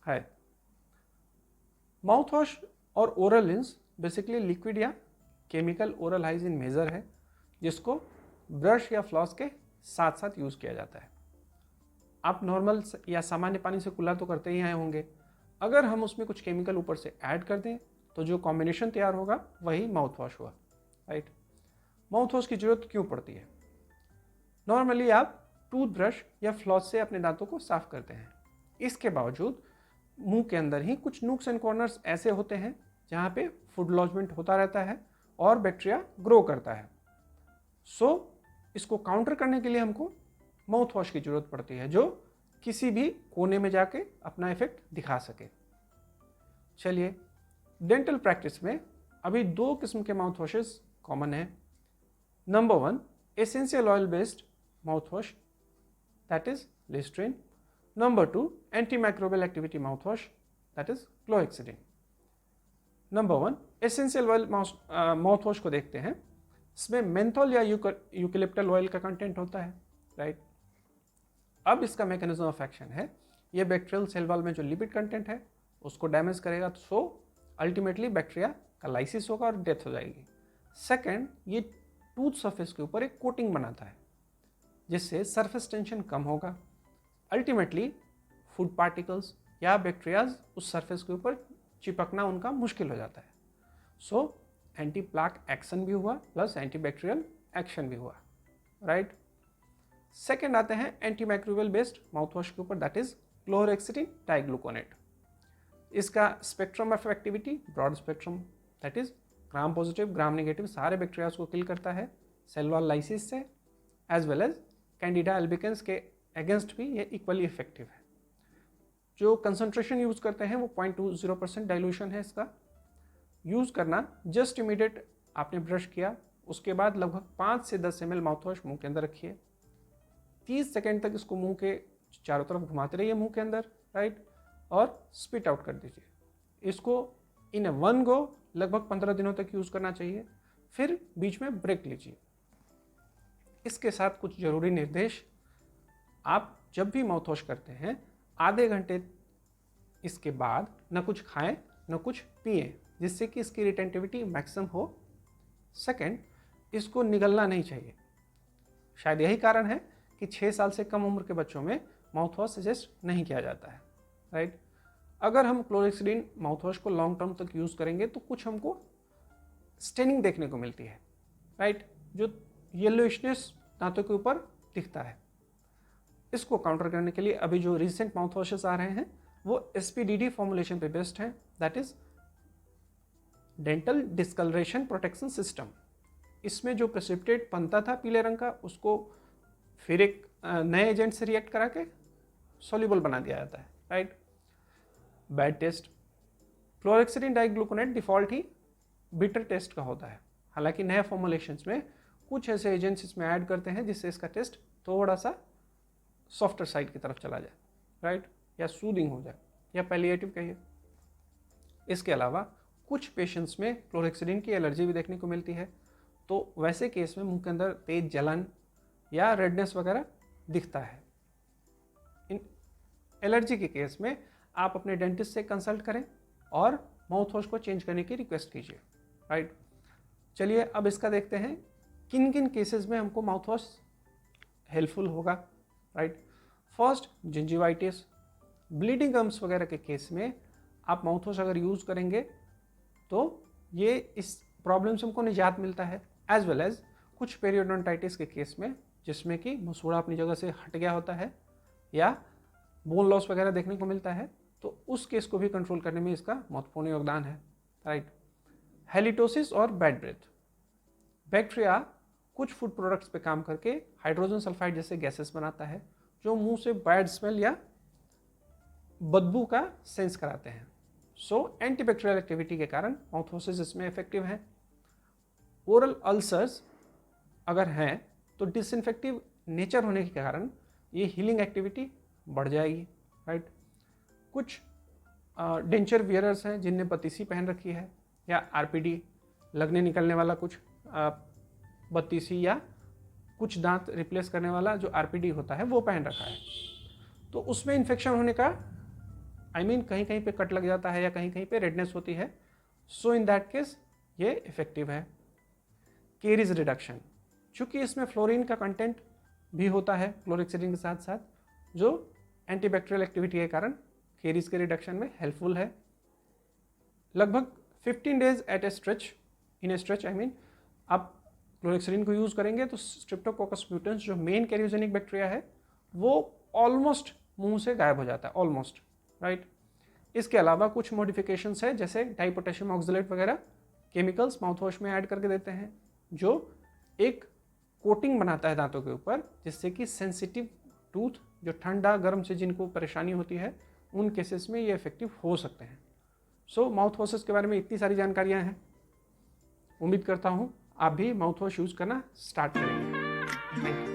है। Mouth wash और oral rinse basically liquid या केमिकल ओरल हाइजीन मेजर है जिसको ब्रश या फ्लॉस के साथ साथ यूज़ किया जाता है। आप नॉर्मल या सामान्य पानी से कुल्ला तो करते ही आए होंगे, अगर हम उसमें कुछ केमिकल ऊपर से ऐड कर दें तो जो कॉम्बिनेशन तैयार होगा वही माउथ वॉश हुआ, राइट। माउथ वॉश की जरूरत क्यों पड़ती है? नॉर्मली आप टूथब्रश या फ्लॉस से अपने दांतों को साफ करते हैं, इसके बावजूद मुंह के अंदर ही कुछ नूक्स एंड कॉर्नर्स ऐसे होते हैं जहाँ पे फूड लॉजमेंट होता रहता है और बैक्टीरिया ग्रो करता है। सो इसको काउंटर करने के लिए हमको माउथ वॉश की जरूरत पड़ती है जो किसी भी कोने में जाके अपना इफेक्ट दिखा सके। चलिए, डेंटल प्रैक्टिस में अभी 2 किस्म के माउथ वॉशेस कॉमन है। Number 1, essential oil based mouth wash, that is Listerine. Number 2, antimicrobial activity mouthwash, that is chlorhexidine. Number 1, essential oil mouthwash को देखते हैं। इसमें मेंथोल या यूकेलिप्टल ऑयल का कंटेंट होता है, राइट। अब इसका मैकेनिज्म ऑफ एक्शन है, ये बैक्टीरियल सेल वॉल में जो लिपिड कंटेंट है उसको डैमेज करेगा, सो अल्टीमेटली बैक्टीरिया का लाइसिस होगा और डेथ हो जाएगी। सेकंड, ये टूथ सरफेस के ऊपर एक कोटिंग बनाता है जिससे सरफेस टेंशन कम होगा। अल्टीमेटली फूड पार्टिकल्स या बैक्टीरियाज उस सरफेस के ऊपर चिपकना उनका मुश्किल हो जाता है। सो एंटी प्लाक एक्शन भी हुआ प्लस एंटी बैक्टीरियल एक्शन भी हुआ, राइट। सेकेंड आते हैं anti microbial based mouth wash के ऊपर, दैट इज क्लोरहेक्सिडिन डाइग्लूकोनेट। इसका spectrum of activity broad spectrum, that is gram positive gram negative सारे बैक्टीरियाज को किल करता है सेल वॉल लाइसिस से, as well as Candida albicans के अगेंस्ट भी ये इक्वली इफेक्टिव है। जो कंसंट्रेशन यूज करते हैं वो 0.20% डाइल्यूशन है। इसका यूज करना जस्ट इमीडिएट आपने ब्रश किया उसके बाद लगभग 5 से 10 ml माउथ वॉश मुंह के अंदर रखिए, 30 सेकेंड तक इसको मुंह के चारों तरफ घुमाते रहिए मुंह के अंदर, राइट, और स्पिट आउट कर दीजिए। इसको इन वन गो लगभग 15 दिनों तक यूज करना चाहिए, फिर बीच में ब्रेक लीजिए। इसके साथ कुछ जरूरी निर्देश, आप जब भी माउथ वॉश करते हैं आधे घंटे इसके बाद न कुछ खाएं न कुछ पिएं जिससे कि इसकी रिटेंटिविटी मैक्सिमम हो। सेकंड, इसको निगलना नहीं चाहिए। शायद यही कारण है कि 6 साल से कम उम्र के बच्चों में माउथ वॉश सजेस्ट नहीं किया जाता है, राइट। अगर हम क्लोरहेक्सिडिन माउथ वॉश को लॉन्ग टर्म तक यूज़ करेंगे तो कुछ हमको स्टेनिंग देखने को मिलती है, राइट, जो येलोइशनेस दांतों के ऊपर दिखता है। इसको काउंटर करने के लिए अभी जो रिसेंट माउथ वॉशेस आ रहे हैं वो SPDD फॉर्मुलेशन पे बेस्ड है, that is dental discoloration protection system. इसमें जो प्रेसिपिटेट बनता था पीले रंग का उसको फिर एक नए एजेंट से रिएक्ट करा के सॉल्युबल बना दिया जाता है, right. Bad taste, chlorhexidine digluconate default ही बिटर टेस्ट का होता है, हालांकि नए फॉर्मुलेशंस में कुछ ऐसे एजेंट्स इसमें ऐड करते हैं जिससे इसका टेस्ट थोड़ा सा सॉफ्टर साइड की तरफ चला जाए, राइट, या सूदिंग हो जाए या पैलिएटिव कहिए। इसके अलावा कुछ पेशेंट्स में क्लोरहेक्सिडिन की एलर्जी भी देखने को मिलती है, तो वैसे केस में मुंह के अंदर तेज जलन या रेडनेस वगैरह दिखता है। इन एलर्जी के केस में आप अपने डेंटिस्ट से कंसल्ट करें और माउथ वॉश को चेंज करने की रिक्वेस्ट कीजिए, राइट। चलिए अब इसका देखते हैं किन किन केसेस में हमको माउथ वॉश हेल्पफुल होगा, right. First, gingivitis, bleeding gums वगैरह के केस में आप माउथ वॉश अगर यूज़ करेंगे तो ये इस प्रॉब्लम से हमको निजात मिलता है, एज वेल एज कुछ पेरियोडोंटाइटिस के केस में जिसमें कि मसूड़ा अपनी जगह से हट गया होता है या बोन लॉस वगैरह देखने को मिलता है, तो उस केस को भी कंट्रोल करने में इसका महत्वपूर्ण योगदान है, राइट। हेलिटोसिस और बैड ब्रेथ, बैक्टीरिया कुछ फूड प्रोडक्ट्स पे काम करके हाइड्रोजन सल्फाइड जैसे गैसेस बनाता है जो मुंह से बैड स्मेल या बदबू का सेंस कराते हैं। सो एंटीबैक्टीरियल एक्टिविटी के कारण माउथ वॉशेस इसमें इफेक्टिव हैं। ओरल अल्सर्स अगर हैं तो डिसइंफेक्टिव नेचर होने के कारण ये हीलिंग एक्टिविटी बढ़ जाएगी, राइट। कुछ डेंचर वियरर्स हैं जिनने बत्तीसी पहन रखी है या आरपीडी लगने निकलने वाला कुछ बत्तीसी या कुछ दांत रिप्लेस करने वाला जो आरपीडी होता है वो पहन रखा है, तो उसमें इन्फेक्शन होने का आई मीन कहीं कहीं पे कट लग जाता है या कहीं कहीं पे रेडनेस होती है, सो इन दैट केस ये इफेक्टिव है। केरीज रिडक्शन, चूंकि इसमें फ्लोरीन का कंटेंट भी होता है क्लोरेक्सिडिन के साथ साथ, जो एंटीबैक्टीरियल एक्टिविटी के कारण केरीज के रिडक्शन में हेल्पफुल है। लगभग 15 days at A stretch, in A stretch I mean, आप क्लोरेक्सिडिन को यूज़ करेंगे तो स्ट्रेप्टोकोकस म्यूटेंस जो मेन कैरियोजेनिक बैक्टीरिया है वो ऑलमोस्ट मुंह से गायब हो जाता है, ऑलमोस्ट, राइट। इसके अलावा कुछ मॉडिफिकेशंस है, जैसे डाइपोटेशियम ऑक्सलेट वगैरह केमिकल्स माउथ वॉश में ऐड करके देते हैं, जो एक कोटिंग बनाता है दांतों के ऊपर, जिससे कि सेंसिटिव टूथ, जो ठंडा गर्म से जिनको परेशानी होती है, उन केसेस में ये इफेक्टिव हो सकते हैं। सो माउथ वॉशेस के बारे में इतनी सारी जानकारियाँ हैं। उम्मीद करता हूँ आप भी माउथ वॉश यूज़ करना स्टार्ट करेंगे। Thank you.